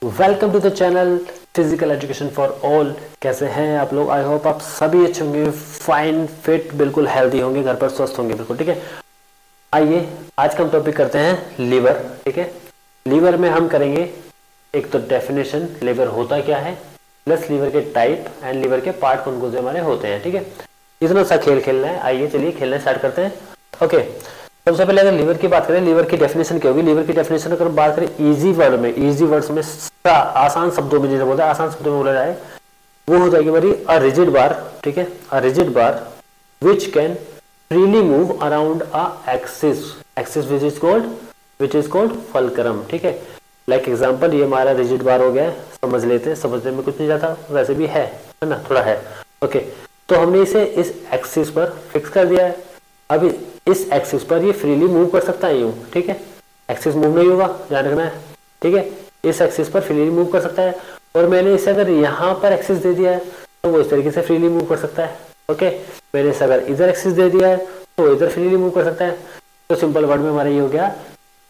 Welcome to the channel physical education for all. कैसे हैं आप लोग? आई होप आप सभी अच्छे होंगे, फाइन फिट, बिल्कुल हेल्दी होंगे, घर पर स्वस्थ होंगे, बिल्कुल ठीक है। आइए आज का हम टॉपिक करते हैं लीवर। ठीक है, लीवर में हम करेंगे एक तो डेफिनेशन, लीवर होता क्या है, प्लस लीवर के टाइप एंड लीवर के पार्ट कौन कौन से हमारे होते हैं। ठीक है, इतना सा खेल खेलना है। आइए चलिए खेलना स्टार्ट करते हैं। ओके, सबसे पहले अगर लीवर की बात करें, लीवर की डेफिनेशन क्या होगी? लीवर की डेफिनेशन अगर बात करें इजी वर्ड में, इजी वर्ड्स में, आसान शब्दों में, जिसे बोलते हैं आसान शब्दों में बोला जाए, वो हो जाएगी हमारी अ रिजिड बार। ठीक है, a rigid bar which can freely move around a axis, axis which is called fulcrum. ठीक है, लाइक एग्जांपल ये हमारा रिजिड बार हो गया, समझ लेते हैं, समझने में कुछ नहीं जाता, वैसे भी है ना, थोड़ा है। ओके, तो हमने इसे इस एक्सिस पर फिक्स कर दिया है। अभी इस एक्सिस पर ये फ्रीली मूव कर सकता है यूं। ठीक है, एक्सिस मूव नहीं होगा, ध्यान रखना है। ठीक है, इस एक्सिस पर फ्रीली मूव कर सकता है, और मैंने इसे अगर यहाँ पर एक्सिस दे दिया है तो वो इस तरीके से फ्रीली मूव कर सकता है। ओके, मैंने इसे अगर इधर एक्सिस दे दिया है तो इधर फ्रीली मूव कर सकता है। तो सिंपल वर्ड में हमारा ये हो गया,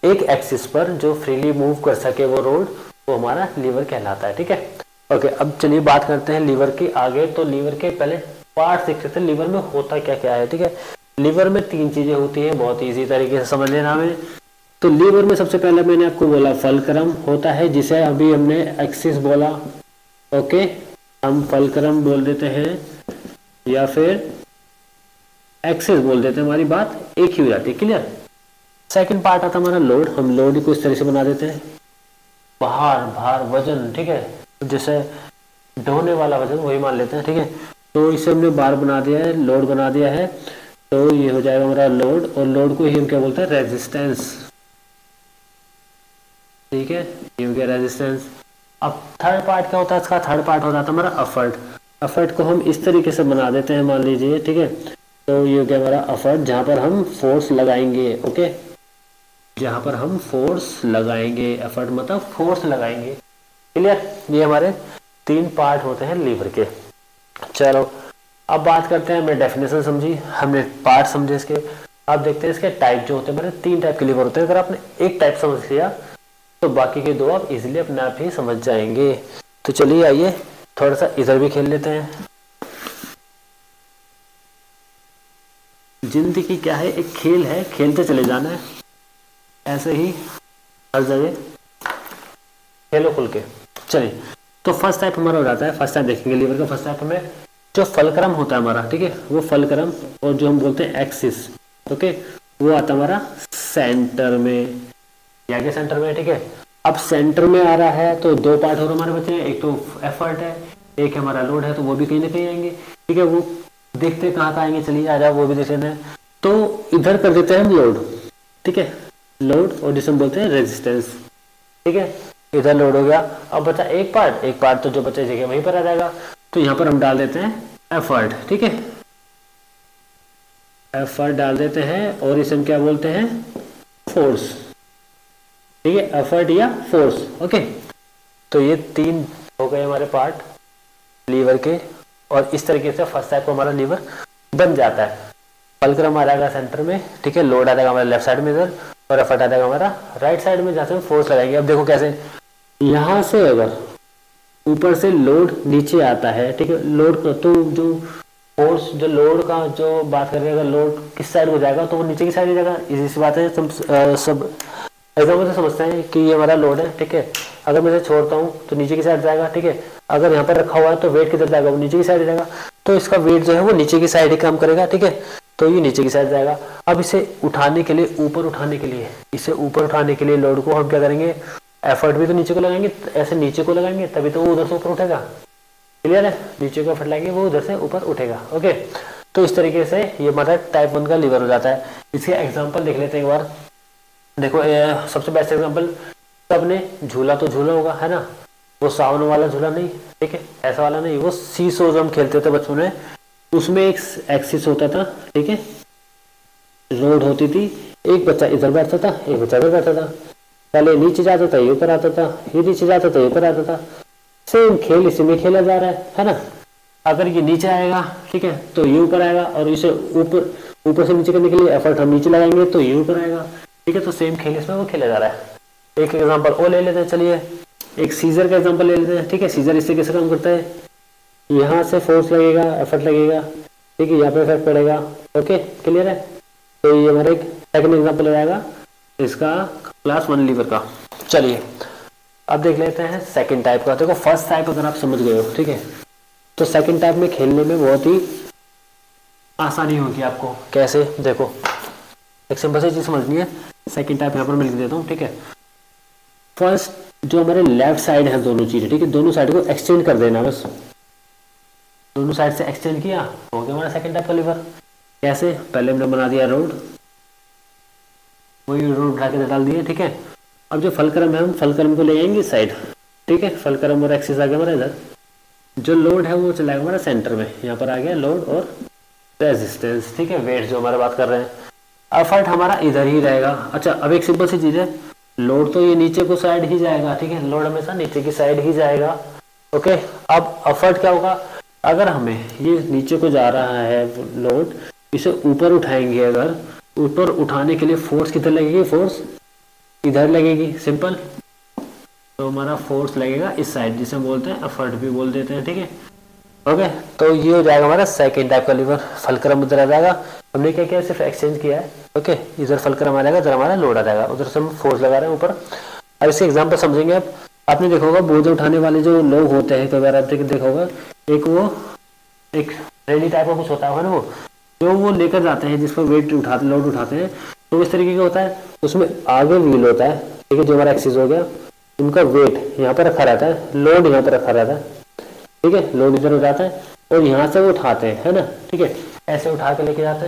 एक एक्सिस पर जो फ्रीली मूव कर सके वो रोड, वो हमारा लीवर कहलाता है। ठीक है, ओके, अब चलिए बात करते हैं लीवर की आगे। तो लीवर के पहले पार्ट देख सकते हैं, लीवर में होता क्या क्या है। ठीक है, लीवर में तीन चीजें होती है, बहुत इजी तरीके से समझ लेना हमें। तो लीवर में सबसे पहले मैंने आपको बोला फलक्रम होता है, जिसे अभी हमने एक्सिस बोला। ओके, हम फलक्रम बोल देते हैं या फिर एक्सिस बोल देते हैं, हमारी बात एक ही हो जाती है। क्लियर? सेकंड पार्ट आता है हमारा लोड। हम लोड को इस तरह से बना देते हैं, भार वजन। ठीक है, जैसे ढोने वाला वजन वही मान लेते हैं। ठीक है, तो इसे हमने बार बना दिया है, लोड बना दिया है, तो ये हो जाएगा हमारा लोड, और लोड को ही हम क्या बोलते हैं? रेजिस्टेंस। ठीक है, ये हो गया रेजिस्टेंस। अब थर्ड पार्ट क्या होता है इसका? थर्ड पार्ट हो जाता है हमारा एफर्ट। एफर्ट को हम इस तरीके से बना देते हैं, मान लीजिए। ठीक है, तो ये हो गया हमारा एफर्ट, जहां पर हम फोर्स लगाएंगे। ओके, जहां पर हम फोर्स लगाएंगे, एफर्ट मतलब फोर्स लगाएंगे। क्लियर? ये हमारे तीन पार्ट होते हैं लीवर के। चलो अब बात करते हैं, हमने डेफिनेशन समझी, हमने पार्ट समझे इसके। अब देखते हैं इसके टाइप जो होते हैं। मेरे तीन टाइप के लीवर होते हैं। अगर आपने एक टाइप समझ लिया तो बाकी के दो आप इजीली अपने आप ही समझ जाएंगे। तो चलिए आइए थोड़ा सा इधर भी खेल लेते हैं। जिंदगी क्या है? एक खेल है, खेलते चले जाना है, ऐसे ही हर जगह खेलो खुल के। चलिए, तो फर्स्ट टाइप हमारा हो जाता है, फर्स्ट टाइप देखेंगे लीवर का। फर्स्ट टाइप हमें जो फलक्रम होता है हमारा, ठीक है, वो फलक्रम, और जो हम बोलते हैं एक्सिस, ओके, वो आता है हमारा सेंटर में, या के सेंटर में। ठीक है, अब सेंटर में आ रहा है तो दो पार्ट और हमारे बचे हैं, एक तो एफर्ट है, एक हमारा लोड है, तो वो भी कहीं ना कहीं आएंगे। ठीक है, वो देखते हैं कहाँ आएंगे, चलिए आ जाओ, वो भी देख लेते हैं। तो इधर कर देते हैं हम लोड। ठीक है, लोड, और जिसे हम बोलते हैं रेजिस्टेंस। ठीक है, इधर लोड हो गया। अब बचा एक पार्ट, एक पार्ट तो जो बचे जगह वहीं पर आ जाएगा, तो यहां पर हम डाल देते हैं एफर्ट। ठीक है, एफर्ट डाल देते हैं, और इसे हम क्या बोलते हैं? फोर्स। ठीक है, एफर्ट या फोर्स। ओके, तो ये तीन हो गए हमारे पार्ट लीवर के, और इस तरीके से फर्स्ट टाइप को हमारा लीवर बन जाता है। फलक्रम आ जाएगा सेंटर में, ठीक है, लोड आ जाएगा हमारे लेफ्ट साइड में इधर, और एफर्ट आ जाएगा हमारा राइट साइड में, जहां से हम फोर्स लगाएंगे। अब देखो कैसे, यहां से अगर ऊपर से लोड नीचे आता है, ठीक है, लोड का तो जो फोर्स, जो लोड का जो बात करें, अगर लोड किस साइड को जाएगा तो वो नीचे की साइड जाएगा। इसी सी बात है, सब एग्जाम्पल से समझते हैं कि ये हमारा लोड है। ठीक है, अगर मैं इसे छोड़ता हूँ तो नीचे की साइड जाएगा। ठीक है, अगर यहाँ पर रखा हुआ है तो वेट किधर जाएगा? वो नीचे की साइड जाएगा, तो इसका वेट जो है वो नीचे की साइड ही काम करेगा। ठीक है, तो ये नीचे की साइड जाएगा। अब इसे उठाने के लिए, ऊपर उठाने के लिए, इसे ऊपर उठाने के लिए लोड को हम क्या करेंगे? एफर्ट भी तो नीचे को लगाएंगे, ऐसे नीचे को लगाएंगे, तभी तो वो उधर से ऊपर उठेगा। क्लियर है? नीचे को एफर्ट लगाएंगे, वो उधर से ऊपर उठेगा। ओके, तो इस तरीके से ये हमारा टाइप 1 का लीवर हो जाता है। इसके एग्जांपल देख लेते हैं एक बार। देखो सबसे बेस्ट एग्जांपल, सबने झूला तो झूला होगा, है ना, वो सावन वाला झूला नहीं, ठीक है, ऐसा वाला नहीं, वो सीसो जो हम खेलते थे बचपन में, उसमें एक एक्सिस होता था। ठीक है, रोड होती थी, एक बच्चा इधर बैठता था, एक बच्चा इधर बैठता था, पहले नीचे जाता था, ये ऊपर आता था, ये नीचे जाता था, ये ऊपर आता था। सेम खेल इसी में खेला जा रहा है ना। अगर ये नीचे आएगा, ठीक है, तो ये ऊपर आएगा, और इसे ऊपर से नीचे करने के लिए एफर्ट हम नीचे लगाएंगे तो ये ऊपर आएगा। ठीक है, तो सेम खेल इसमें वो खेला जा रहा है। एक एग्जांपल और ले लेते हैं, चलिए एक सीजर का एग्जांपल ले लेते हैं, ठीक है। सीजर इससे कैसे काम करता है, यहाँ से फोर्स लगेगा, एफर्ट लगेगा, ठीक है, यहाँ पे इफेक्ट पड़ेगा। ओके, क्लियर है। तो ये हमारा एक सेकंड एग्जांपल हो जाएगा इसका क्लास 1 लीवर का। चलिए अब देख लेते हैं सेकंड टाइप का। देखो फर्स्ट टाइप अगर आप समझ गए हो, ठीक है, तो सेकंड टाइप में खेलने में बहुत ही आसानी होगी आपको। कैसे, देखो एक सिंपल सी चीज समझनी है। सेकंड टाइप यहाँ पर मैं लिख देता हूँ, ठीक है। फर्स्ट जो हमारे लेफ्ट साइड है दोनों चीजें, ठीक है, दोनों साइड को एक्सचेंज कर देना, बस दोनों साइड से एक्सचेंज किया, हो गया हमारा सेकंड टाइप का लीवर। कैसे, पहले हमने बना दिया रोड, वही रोड उठा के डाल दिए, ठीक है। अब जो फलक्रम है हम फलक्रम को ले जाएंगे साइड, ठीक है, फलक्रम और एक्सिस आ गया हमारा इधर। जो लोड है वो चलाएगा हमारा सेंटर में, यहाँ पर आ गया लोड और रेजिस्टेंस, ठीक है, वेट जो हमारा बात कर रहे हैं। एफर्ट हमारा इधर ही रहेगा। अच्छा अब एक सिंपल सी चीज है, लोड तो ये नीचे को साइड ही जाएगा, ठीक है, लोड हमेशा नीचे की साइड ही जाएगा। ओके, अब एफर्ट क्या होगा, अगर हमें ये नीचे को जा रहा है लोड, इसे ऊपर उठाएंगे, अगर ऊपर उठाने के लिए फोर्स किधर लगेगी, फोर्स इधर लगेगी, सिंपल। तो हमारा फोर्स लगेगा इस साइड, जिसे हम बोलते हैं एफर्ट भी बोल देते हैं, ठीक है। ओके, तो ये हो जाएगा हमारा सेकेंड टाइप का लीवर। फलक्रम उधर आ जाएगा, हमने क्या किया, सिर्फ एक्सचेंज किया है। ओके, इधर फलक्रम आ जाएगा, इधर हमारा लोड आ जाएगा, उधर से हम फोर्स लगा रहे हैं ऊपर। अब इससे एग्जाम्पल समझेंगे। आप आपने देखा होगा बोझ उठाने वाले जो लोग होते हैं, कई बार आपने देखा होगा, एक रेडी टाइप का कुछ होता है ना, वो लेकर जाते हैं, जिस पर वेट उठाते, लोड उठाते हैं। तो इस तरीके का होता है, उसमें आगे व्हील होता है, ठीक है, जो हमारा एक्सिस हो गया, उनका वेट यहाँ पर रखा रहता है, लोड यहाँ पर रखा रहता है, ठीक है, लोड इधर हो जाता है और यहाँ से वो उठाते हैं, है ना, ठीक है, ऐसे उठा के लेके जाते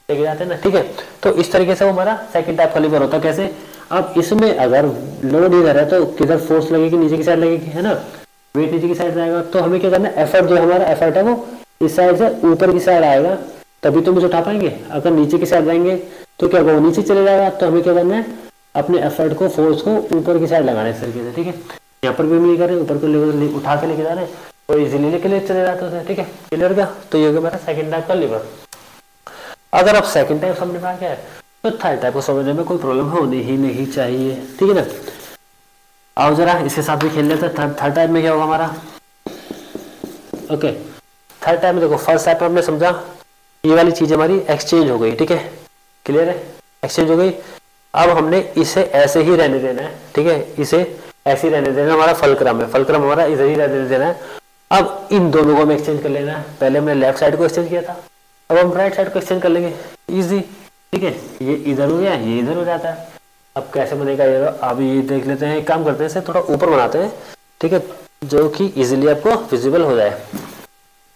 हैं ना, ठीक है। तो इस तरीके से वो हमारा सेकंड टाइप का लीवर होता है। कैसे, अब इसमें अगर लोड इधर है तो किधर फोर्स लगेगी, नीचे की साइड लगेगी, है ना, वेट नीचे की साइड जाएगा। तो हमें क्या करना है, एफर्ट जो हमारा एफर्ट है वो इस साइड से ऊपर की साइड आएगा, तभी तो मुझे उठा पाएंगे। अगर नीचे की साइड जाएंगे तो क्या होगा, वो नीचे चले जाएगा। तो हमें क्या करना है, अपने एफर्ट को, फोर्स को ऊपर की साइड लगाना है इस तरीके से, ठीक है। यहाँ पर भी हम ये कर रहे हैं, ऊपर को उठा के लेके जा रहे हैं और इजीली लेके ले चले जाते हैं, ठीक है, क्लियर क्या। तो ये हो गया हमारा सेकंड टाइप का लीवर। अगर आप सेकंड टाइप समझ में आ गया है तो थर्ड टाइप को समझने में कोई प्रॉब्लम होनी ही नहीं चाहिए, ठीक है ना। आओ जरा इसके साथ भी खेल लेते हैं। थर्ड टाइप में क्या होगा हमारा, ओके, थर्ड टाइप में देखो फर्स्ट टाइप में हमने समझा ये वाली चीज हमारी एक्सचेंज हो गई, ठीक है, क्लियर है, एक्सचेंज हो गई। अब हमने इसे ऐसे ही रहने देना है, ठीक है, इसे ऐसे ही रहने देना। हमारा फलक्रम है, फलक्रम हमारा इधर ही रहने देना है। अब इन दोनों को हमें एक्सचेंज कर लेना है। पहले हमने लेफ्ट साइड को एक्सचेंज किया था, अब हम राइट साइड को एक्सचेंज कर लेंगे, इजी, ठीक है। ये इधर हो गया, ये इधर हो जाता है। अब कैसे बनेगा ये, अब ये देख लेते हैं, एक काम करते हैं, इसे थोड़ा ऊपर बनाते हैं, ठीक है, जो कि इजीली आपको विजिबल हो जाए।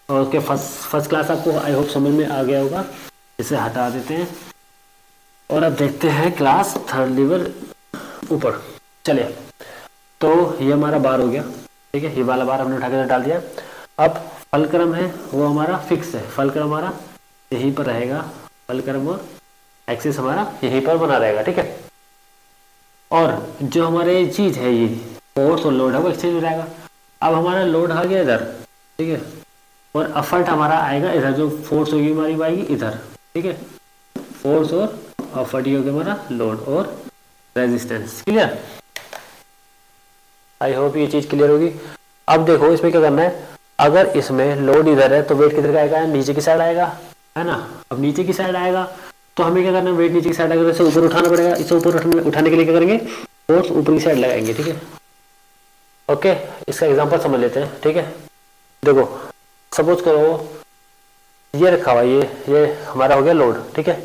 और उसके फर्स्ट क्लास आपको आई होप समझ में आ गया होगा। इसे हटा देते हैं और अब देखते हैं क्लास थर्ड लीवर ऊपर। चलिए, तो ये हमारा बार हो गया, ठीक है, ये वाला बार हमने उठा के डाल दिया। अब फलक्रम है वो हमारा फिक्स है, फलक्रम हमारा यहीं पर रहेगा, फलक्रम और एक्सिस हमारा यहीं पर बना रहेगा, ठीक है। और जो हमारे चीज है ये फोर्स और लोड है वो एक्सचेंज हो जाएगा। अब हमारा लोड आ गया इधर, ठीक है, और एफर्ट हमारा आएगा इधर, जो फोर्स होगी हमारी आएगी इधर, ठीक है, फोर्स और एफर्ट ये हो गया हमारा लोड और रेजिस्टेंस, क्लियर। आई होप ये चीज क्लियर होगी। अब देखो इसमें क्या करना है, अगर इसमें लोड इधर है तो वेट किधर का आएगा, नीचे की साइड आएगा, है ना। अब नीचे की साइड आएगा तो हमें क्या करना है, वेट नीचे की साइड आएगा, इसे ऊपर उठाना पड़ेगा। इसे ऊपर उठाने के लिए क्या करेंगे, फोर्स ऊपर की साइड लगाएंगे, ठीक है। ओके, इसका एग्जांपल समझ लेते हैं, ठीक है। देखो सपोज करो ये रखा हुआ, ये हमारा हो गया लोड, ठीक है,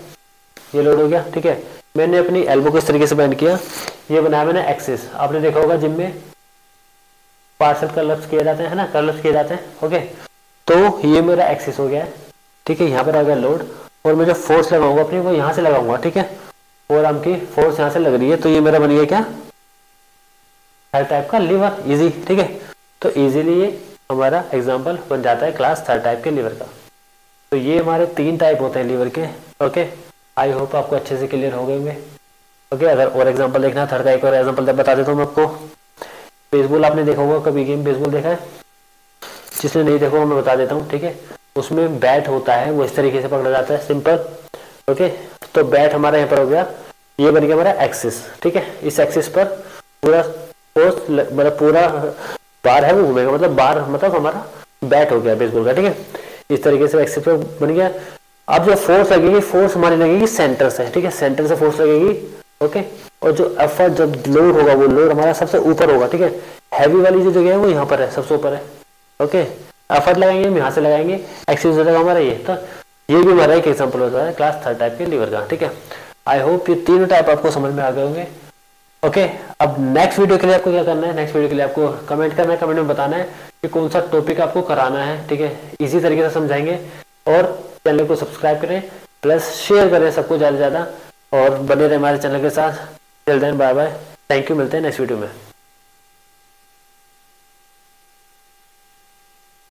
ये लोड हो गया, ठीक है। मैंने अपनी एल्बो को इस तरीके से बेंड किया, ये बनाया मैंने एक्सिस। आपने देखा होगा जिम में पार्सल कर्ल्स किए जाते हैं ना, कर्ल्स किए जाते हैं, ओके। तो ये मेरा एक्सिस हो गया है, ठीक है, यहाँ पर आ गया लोड और मैं जो फोर्स लगाऊंगा अपनी वो यहाँ से लगाऊंगा, ठीक है, और आर्म की फोर्स यहाँ से लग रही है, तो ये मेरा बन गया क्या, थर्ड टाइप का लीवर, इजी, ठीक है। तो इजीली ये हमारा एग्जांपल बन जाता है क्लास थर्ड टाइप के लीवर का। तो ये हमारे 3 टाइप होते हैं लीवर के, ओके। आई होप आपको अच्छे से क्लियर हो गए होंगे, ओके। अगर और एग्जांपल देखना थर्ड का एक और एग्जांपल बता देता हूँ मैं आपको। बेसबॉल आपने देखा होगा, कभी गेम बेसबॉल देखा है, जिसने नहीं देखा मैं बता देता हूँ, ठीक है। उसमें बैट होता है वो इस तरीके से पकड़ा जाता है, सिंपल, ओके। तो बैट हमारा यहाँ पर हो गया, ये बन गया हमारा एक्सिस, ठीक है। इस एक्सिस पर पूरा फोर्स मतलब पूरा बार है वो घूमेगा, मतलब बार मतलब हमारा बैट हो गया बेसबॉल का, ठीक है। इस तरीके से एक्सिस पे बन गया। अब जो फोर्स लगेगी, फोर्स हमारी लगेगी सेंटर से, ठीक है, सेंटर से फोर्स लगेगी, ओके। और जो एफर्ट जब लोड होगा वो लोड हमारा सबसे ऊपर होगा, ठीक है। हैवी वाली जो जगह है वो यहाँ पर है, सबसे ऊपर है, ओके। एफर्ट लगाएंगे हम यहाँ से लगाएंगे, एक्सिस हो जाएगा हमारा ये। तो ये भी हमारा एक एग्जाम्पल होता है क्लास 3 टाइप के लीवर का, ठीक है। आई होप ये तीनों टाइप आपको समझ में आ गए होंगे, ओके। अब नेक्स्ट वीडियो के लिए आपको क्या करना है, नेक्स्ट वीडियो के लिए आपको कमेंट करना है, कमेंट में बताना है कि कौन सा टॉपिक आपको कराना है, ठीक है। इसी तरीके से समझाएंगे। और चैनल को सब्सक्राइब करें, प्लस शेयर करें सबको ज़्यादा से ज़्यादा, और बने रहे हमारे चैनल के साथ। Till then bye bye, thank you, मिलते हैं नेक्स्ट वीडियो में।